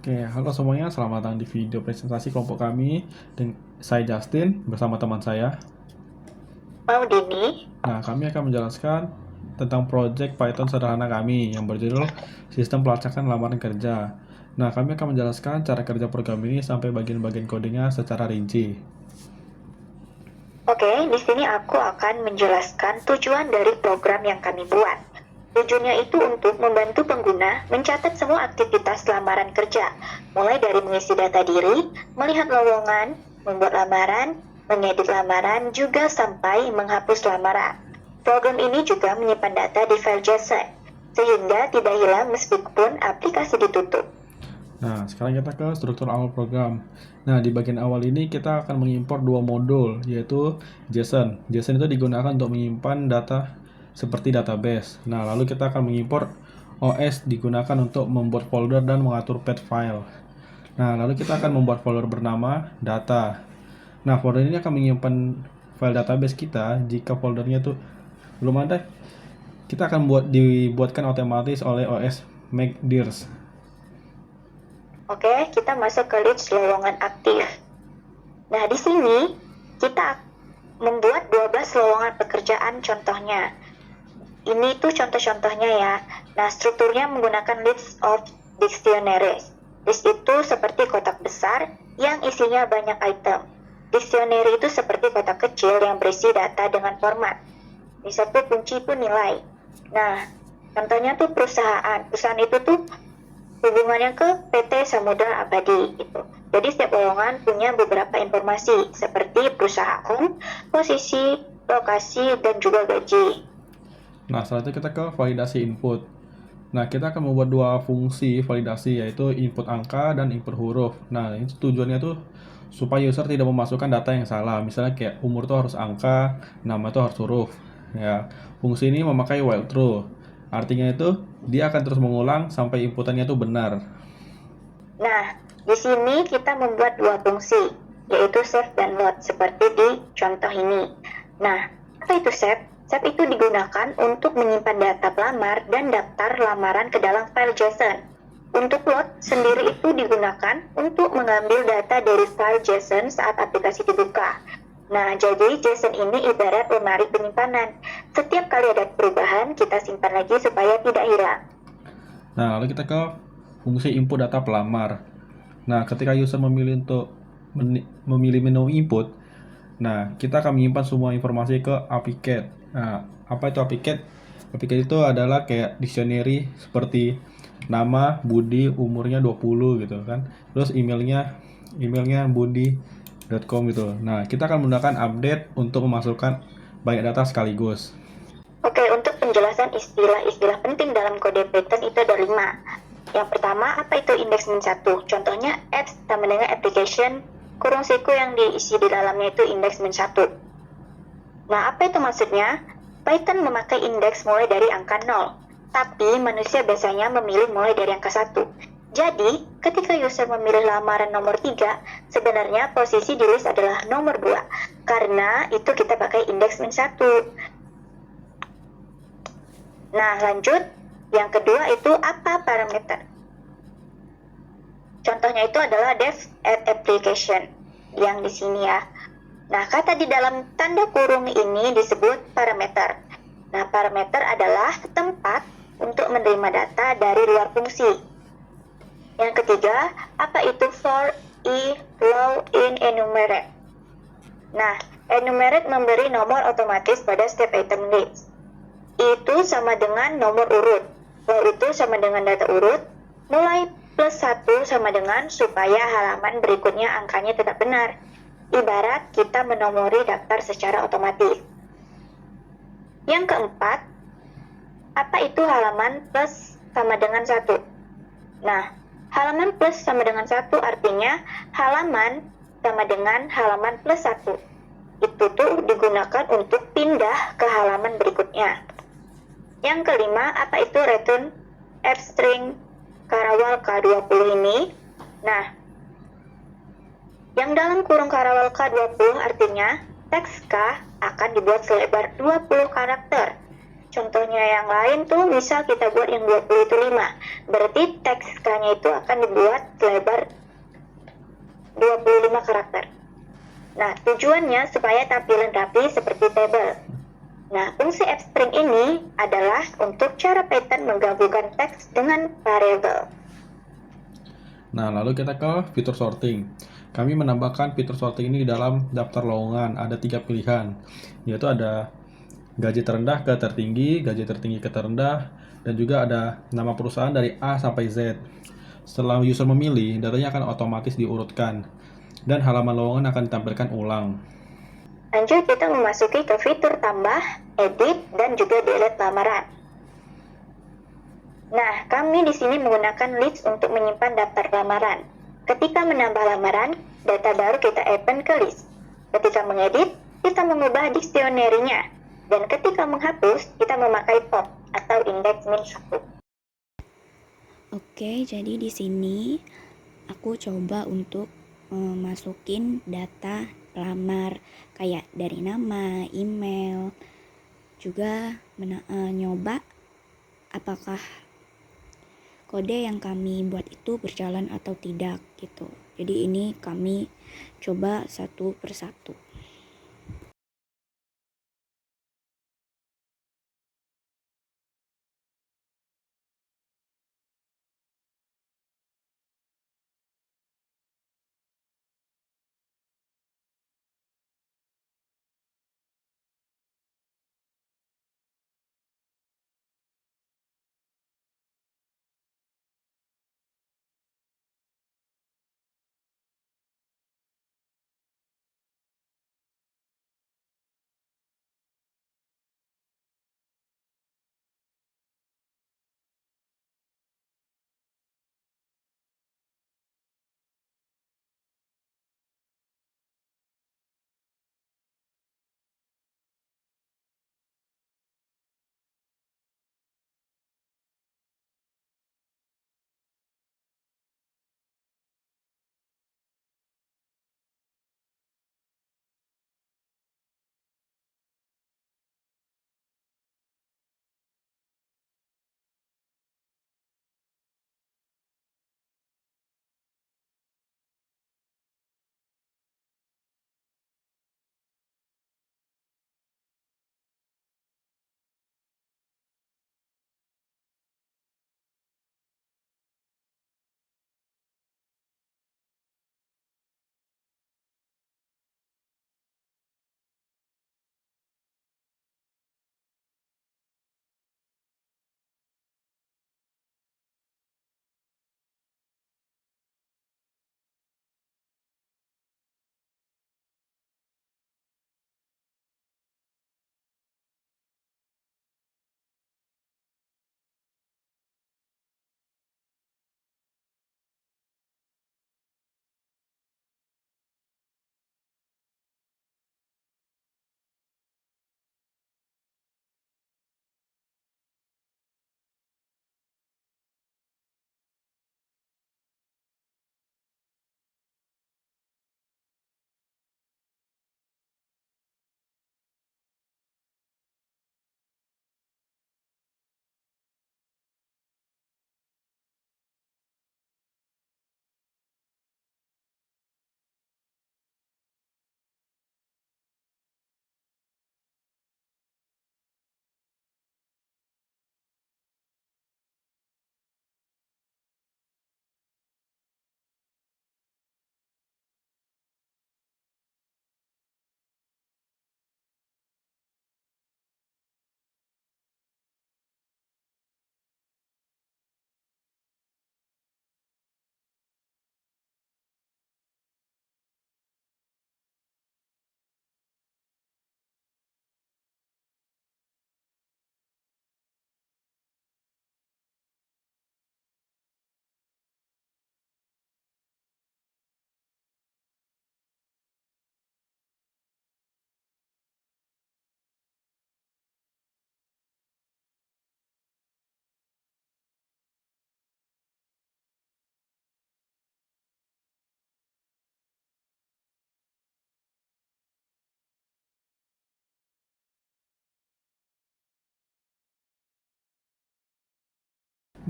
Oke, halo semuanya, selamat datang di video presentasi kelompok kami. Dan saya Justin bersama teman saya. Mau Dini? Nah, kami akan menjelaskan tentang proyek Python sederhana kami yang berjudul Sistem Pelacakan Lamaran Kerja. Nah, kami akan menjelaskan cara kerja program ini sampai bagian-bagian kodenya secara rinci. Oke, di sini aku akan menjelaskan tujuan dari program yang kami buat. Tujuannya itu untuk membantu pengguna mencatat semua aktivitas lamaran kerja, mulai dari mengisi data diri, melihat lowongan, membuat lamaran, mengedit lamaran, juga sampai menghapus lamaran. Program ini juga menyimpan data di file JSON, sehingga tidak hilang meskipun aplikasi ditutup. Nah, sekarang kita ke struktur awal program. Nah, di bagian awal ini kita akan mengimpor dua modul, yaitu JSON. JSON itu digunakan untuk menyimpan data seperti database. Nah, lalu kita akan mengimpor OS digunakan untuk membuat folder dan mengatur path file. Nah, lalu kita akan membuat folder bernama data. Nah, folder ini akan menyimpan file database kita. Jika foldernya itu belum ada, kita akan dibuatkan otomatis oleh OS MacDirs. Oke, kita masuk ke list lowongan aktif. Nah, di sini kita membuat 12 lowongan pekerjaan contohnya. Ini tuh contoh-contohnya ya. Nah, strukturnya menggunakan list of dictionaries. List itu seperti kotak besar yang isinya banyak item. Dictionary itu seperti kotak kecil yang berisi data dengan format. Di satu kunci itu nilai. Nah, contohnya tuh perusahaan. Perusahaan itu tuh hubungannya ke PT Samudra Abadi gitu. Jadi setiap lowongan punya beberapa informasi seperti perusahaan, posisi, lokasi, dan juga gaji. Nah, setelah itu kita ke validasi input. Nah, kita akan membuat dua fungsi validasi, yaitu input angka dan input huruf. Nah, itu tujuannya tuh supaya user tidak memasukkan data yang salah. Misalnya kayak umur tuh harus angka, nama tuh harus huruf. Ya, fungsi ini memakai while true. Artinya itu dia akan terus mengulang sampai inputannya tuh benar. Nah, di sini kita membuat dua fungsi, yaitu save dan load, seperti di contoh ini. Nah, apa itu save? Save itu digunakan untuk menyimpan data pelamar dan daftar lamaran ke dalam file JSON. Untuk load sendiri itu digunakan untuk mengambil data dari file JSON saat aplikasi dibuka. Nah, jadi JSON ini ibarat lemari penyimpanan. Setiap kali ada perubahan, kita simpan lagi supaya tidak hilang. Nah, lalu kita ke fungsi input data pelamar. Nah, ketika user memilih untuk memilih menu input, nah, kita akan menyimpan semua informasi ke API-CAT. Nah, apa itu API-CAT? API-CAT itu adalah kayak dictionary seperti nama, Budi, umurnya 20 gitu kan. Terus emailnya budi.com gitu. Nah, kita akan menggunakan update untuk memasukkan banyak data sekaligus. Oke, untuk penjelasan istilah-istilah penting dalam kode Python itu ada 5. Yang pertama, apa itu index min 1? Contohnya, apps sama dengan application, kurung siku yang diisi di dalamnya itu index min 1. Nah, apa itu maksudnya? Python memakai indeks mulai dari angka 0, tapi manusia biasanya memilih mulai dari angka 1. Jadi, ketika user memilih lamaran nomor 3, sebenarnya posisi di list adalah nomor 2, karena itu kita pakai indeks min 1. Nah, lanjut. Yang kedua itu apa parameter? Contohnya itu adalah dev at application yang di sini ya. Nah, kata di dalam tanda kurung ini disebut parameter. Nah, parameter adalah tempat untuk menerima data dari luar fungsi. Yang ketiga, apa itu for, i, low, in, enumerate? Nah, enumerate memberi nomor otomatis pada setiap item list. Itu sama dengan nomor urut. Lalu itu sama dengan data urut. Mulai plus 1 sama dengan supaya halaman berikutnya angkanya tetap benar. Ibarat kita menomori daftar secara otomatis. Yang keempat, apa itu halaman plus sama dengan 1? Nah, halaman plus sama dengan 1 artinya halaman sama dengan halaman plus 1. Itu tuh digunakan untuk pindah ke halaman berikutnya. Yang kelima, apa itu return string karawal K20 ini? Nah, yang dalam kurung karawal K20 artinya teks K akan dibuat selebar 20 karakter. Contohnya yang lain tuh misal kita buat yang 20 itu 5. Berarti teks K-nya itu akan dibuat lebar 25 karakter. Nah, tujuannya supaya tampilan rapi seperti tabel. Nah, fungsi fstring ini adalah untuk cara Python menggabungkan teks dengan variabel. Nah, lalu kita ke fitur sorting. Kami menambahkan fitur sorting ini di dalam daftar lowongan. Ada 3 pilihan, yaitu ada gaji terendah ke tertinggi, gaji tertinggi ke terendah, dan juga ada nama perusahaan dari A sampai Z. Setelah user memilih, datanya akan otomatis diurutkan, dan halaman lowongan akan ditampilkan ulang. Lanjut kita memasuki ke fitur tambah, edit, dan juga delete lamaran. Nah, kami di sini menggunakan list untuk menyimpan daftar lamaran. Ketika menambah lamaran, data baru kita append ke list. Ketika mengedit, kita mengubah diksionerinya. Dan ketika menghapus, kita memakai pop atau indeks -1. Oke, jadi di sini aku coba untuk masukin data lamar kayak dari nama, email, juga nyoba apakah kode yang kami buat itu berjalan atau tidak gitu. Jadi ini kami coba satu persatu.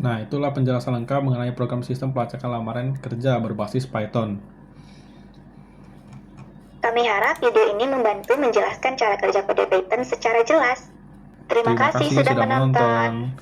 Nah, itulah penjelasan lengkap mengenai program sistem pelacakan lamaran kerja berbasis Python. Kami harap video ini membantu menjelaskan cara kerja kode Python secara jelas. Terima kasih sudah menonton.